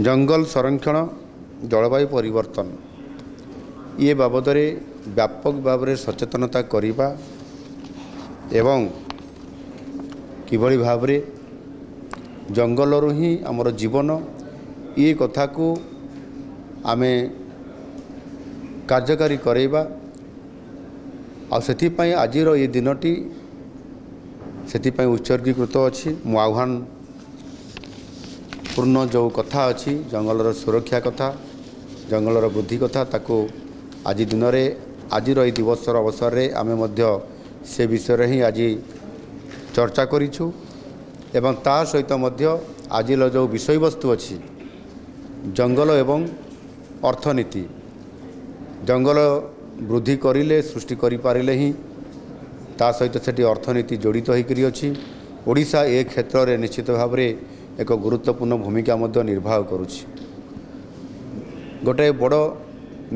जंगल संरक्षण जलवायु परिवर्तन ये बाबद व्यापक भाव में सचेतनता करवा एवं किभली भाव में जंगल ही आमर जीवन ये कथा को आमे कार्यकारी करवा आथिपाई आज ये दिनटी से उत्सर्गीकृत अच्छी मो आह्वान पूर्ण जो कथा अच्छी जंगलर सुरक्षा कथा जंगलर वृद्धि कथा ताको आज दिन में आज दिवसर अवसर में आमे मध्य से विषय ही आज चर्चा करिछु एवं ता सहित मध्य आज जो विषय वस्तु अच्छी जंगल एवं अर्थनीति जंगल वृद्धि करिले सृष्टि करि पारिले ही ता सहित सेठी अर्थनीति जड़ित होइकरी अछि। ओडिशा ए क्षेत्र में निश्चित भाव में एक गुरुत्वपूर्ण भूमिका मध्य निर्वाह करुछि। गोटे बड़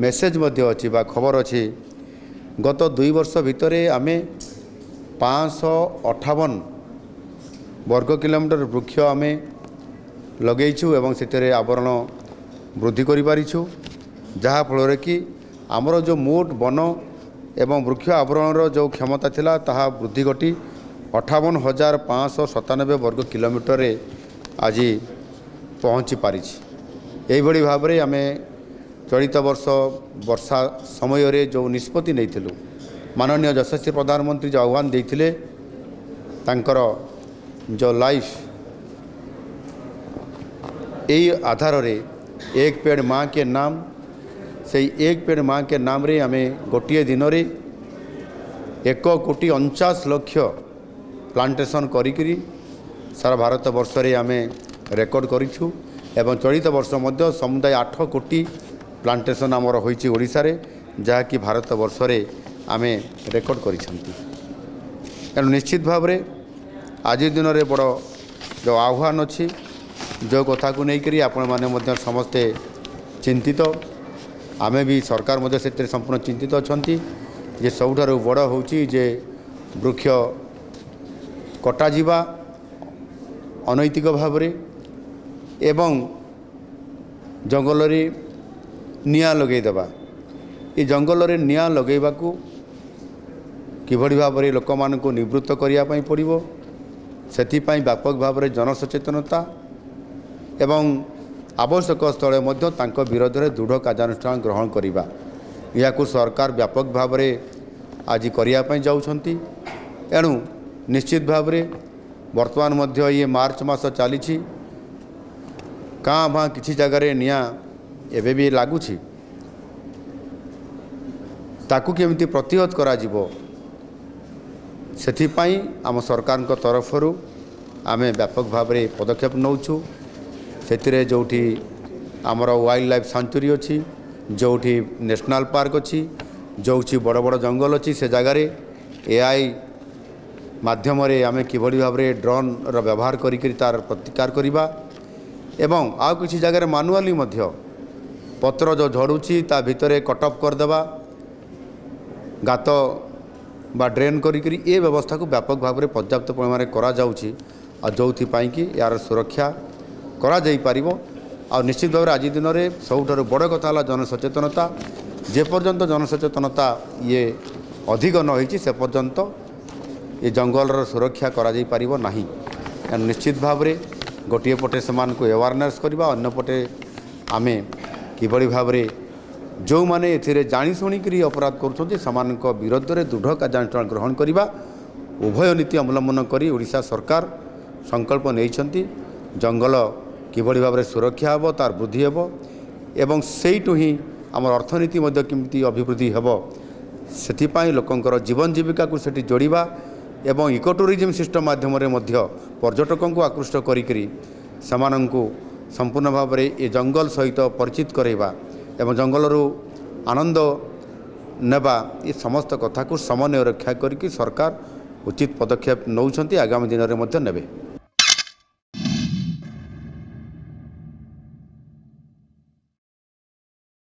मेसेज मध्य अछि बा खबर अछि गत 2 वर्ष भितर आमे 558 वर्ग किलोमीटर वृक्ष आमे लगेइछु एवं सेतरे आवरण वृद्धि करि पारिछु जहा फल कि आमर जो मोट वन एवं वृक्ष आवरण जो क्षमता थिला ताहा वृद्धि घटी 58,597 वर्ग किलोमीटर आज पहुँची पारी। यही भाव में आम चलित वर्ष वर्षा समय रे जो निष्पत्ति नहीं माननीय यशस्वी प्रधानमंत्री जो आह्वान देते तांकर जो लाइफ यही आधार रे एक पेड़ माँ के नाम से एक पेड़ माँ के नाम रे आम गोटे दिन रे 1,49,00,000 प्लांटेशन करी सारा भारत वर्ष रे आमे रेकर्ड करिछु एवं चलित वर्ष मध्य समुदाय 8 कोटी प्लांटेशन आमर होइछि ओडिशा रे जहा कि भारत वर्ष रे आमे रेकर्ड करिसंती। एनु निश्चित भाव रे आज दिन रे बड़ जो आह्वान अछि जो कथा को नै करी आपण माने मध्य समस्ते चिंतित आमे भी सरकार मध्य से संपूर्ण चिंतित अछंती जे सबठारु बड़ होउछि जे वृक्ष कटा जिबा अनैतिक भाव में एवं जंगल रे निया लगेदेवा ये जंगल रे निया लगेबा को किभली भाव में लोक मान को निवृत्त करने पड़ो से व्यापक भाव में जनसचेतनता एवं आवश्यक स्थले मध्य तांको विरोध में दृढ़ कार्यानुष्ठान ग्रहण करवा या सरकार व्यापक भाव में आज करने जाउछंती। एणु निश्चित भाव में वर्तमान मध्य ये मार्च मास चली काँ भाँ किसी जगार निया एवं भी लगुच ताकू केमिति प्रतिहत करा जिवो सेथिपाई आम सरकार तरफ आमे व्यापक भाव में पदक्षेप नौचु से जोठी आमर वाइल्ड लाइफ सेंचुरी अच्छी जोठी नेशनल पार्क अच्छी जो बड़ बड़ जंगल अच्छी से जगार एआई माध्यम आमे किभली भाव में ड्रोन रो व्यवहार करी तार प्रतिकार करवा एवं आउ किसी जगह मानुआली मध्य पत्र जो झड़ुची ता भितरे कटअप करदेवा गात बा ड्रेन करी ये व्यवस्था को व्यापक भाव में पर्याप्त परिमाण करा जाउची आ जोथिपाई कि यार सुरक्षा करा जाई पारिबो। आ निश्चित भाव में आज दिन में सबुठारु बड़ कथा है जनसचेतनता जे पर्यंत जनसचेतनता ये अधिक न होईची से पर्यंत ये जंगल सुरक्षा करा जाई पारिबो नाही। निश्चित भाव में गोटे पटे से अवेयरनेस करवा अन्य पटे आमे किभली भाव में जो माने एथिरे जानी शुणिकी अपराध करुछन्ति समानक विरोध में दृढ़ कार्यानुष्ठान ग्रहण करवा उभय नीति अवलंबन करी ओडिशा सरकार संकल्प नैछन्ति जंगल किभली भाव में सुरक्षा हेबो तार वृद्धि हेबो एवं सेइटु ही आमर अर्थनीति मध्य केमिति अभिवृद्धि हेबो सेथिपाई लोकंकर जीवन जीविका को सेठी जोड़िबा एवं इको टूरिज्म सिस्टम माध्यम पर्यटकों को आकृष्ट करी समानंकु संपूर्ण भाव में ये जंगल सहित परिचित करवा एवं जंगलरू आनंद नेबा ये समस्त कथा को समन्वय रक्षा करके सरकार उचित पदक्षेप नौछंती आगामी दिन में नेबे।